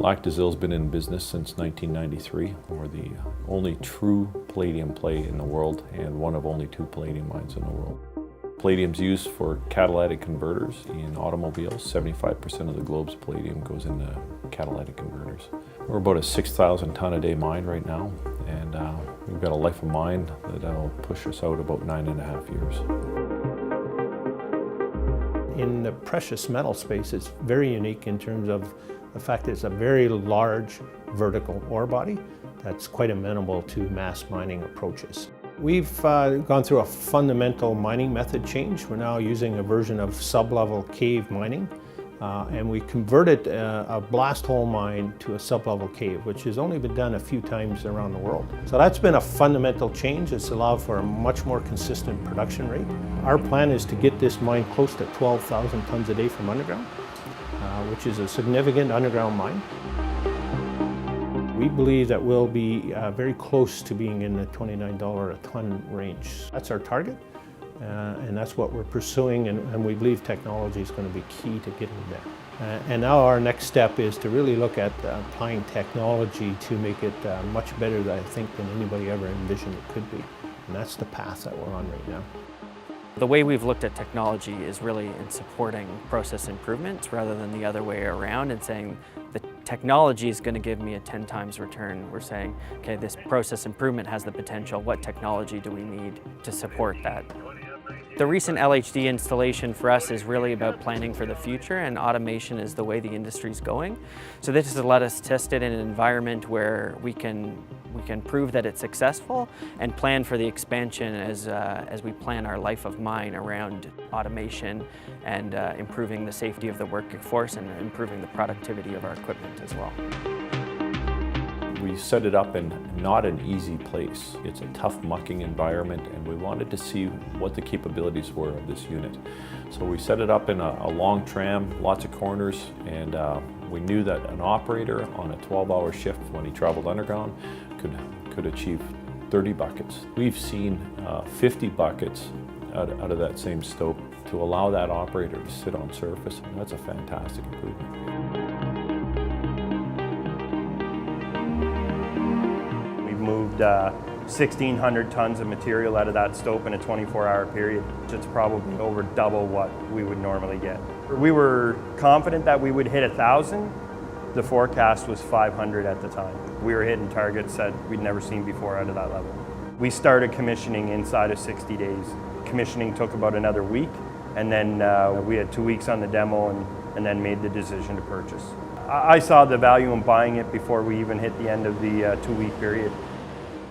Lac-des-Îles has been in business since 1993. We're the only true palladium play in the world and one of only 2 palladium mines in the world. Palladium's used for catalytic converters in automobiles. 75% of the globe's palladium goes into catalytic converters. We're about a 6,000 ton a day mine right now, and we've got a life of mine that'll push us out about 9.5 years. In the precious metal space, it's very unique in terms of the fact that it's a very large vertical ore body that's quite amenable to mass mining approaches. We've gone through a fundamental mining method change. We're now using a version of sub-level cave mining, and we converted a blast hole mine to a sub-level cave, which has only been done a few times around the world. So that's been a fundamental change. It's allowed for a much more consistent production rate. Our plan is to get this mine close to 12,000 tons a day from underground, which is a significant underground mine. We believe that we'll be very close to being in the $29 a ton range. That's our target, and that's what we're pursuing, and we believe technology is going to be key to getting there. And now our next step is to really look at applying technology to make it much better, I think, than anybody ever envisioned it could be. And that's the path that we're on right now. The way we've looked at technology is really in supporting process improvements rather than the other way around and saying the technology is going to give me a 10 times return. We're saying, okay, this process improvement has the potential. What technology do we need to support that? The recent LHD installation for us is really about planning for the future, and automation is the way the industry is going. So this has let us test it in an environment where we can prove that it's successful and plan for the expansion as we plan our life of mine around automation and improving the safety of the workforce and improving the productivity of our equipment as well. We set it up in not an easy place. It's a tough mucking environment, and we wanted to see what the capabilities were of this unit. So we set it up in a long tram, lots of corners, and we knew that an operator on a 12-hour shift when he traveled underground could achieve 30 buckets. We've seen 50 buckets out of that same stope to allow that operator to sit on surface, and that's a fantastic improvement. Moved 1,600 tons of material out of that stope in a 24-hour period. It's probably over double what we would normally get. We were confident that we would hit 1,000. The forecast was 500 at the time. We were hitting targets that we'd never seen before out of that level. We started commissioning inside of 60 days. Commissioning took about another week, and then we had 2 weeks on the demo and then made the decision to purchase. I saw the value in buying it before we even hit the end of the 2-week period.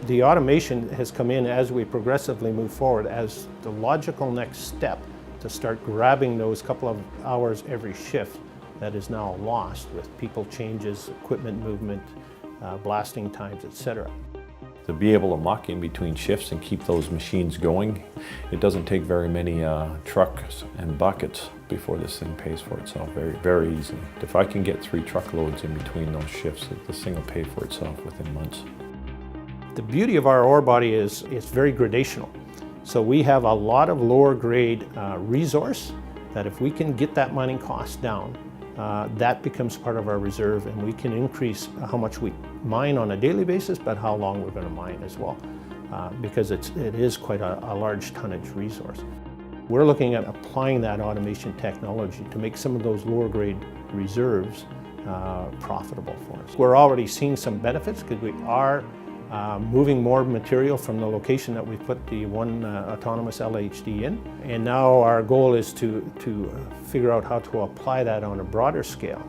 The automation has come in as we progressively move forward as the logical next step to start grabbing those couple of hours every shift that is now lost with people changes, equipment movement, blasting times, etc. To be able to muck in between shifts and keep those machines going, it doesn't take very many trucks and buckets before this thing pays for itself very, very easily. If I can get 3 truckloads in between those shifts, this thing will pay for itself within months. The beauty of our ore body is it's very gradational. So we have a lot of lower grade resource that if we can get that mining cost down, that becomes part of our reserve, and we can increase how much we mine on a daily basis, but how long we're going to mine as well, because it is quite a large tonnage resource. We're looking at applying that automation technology to make some of those lower grade reserves profitable for us. We're already seeing some benefits because we are moving more material from the location that we put the one autonomous LHD in. And now our goal is to figure out how to apply that on a broader scale.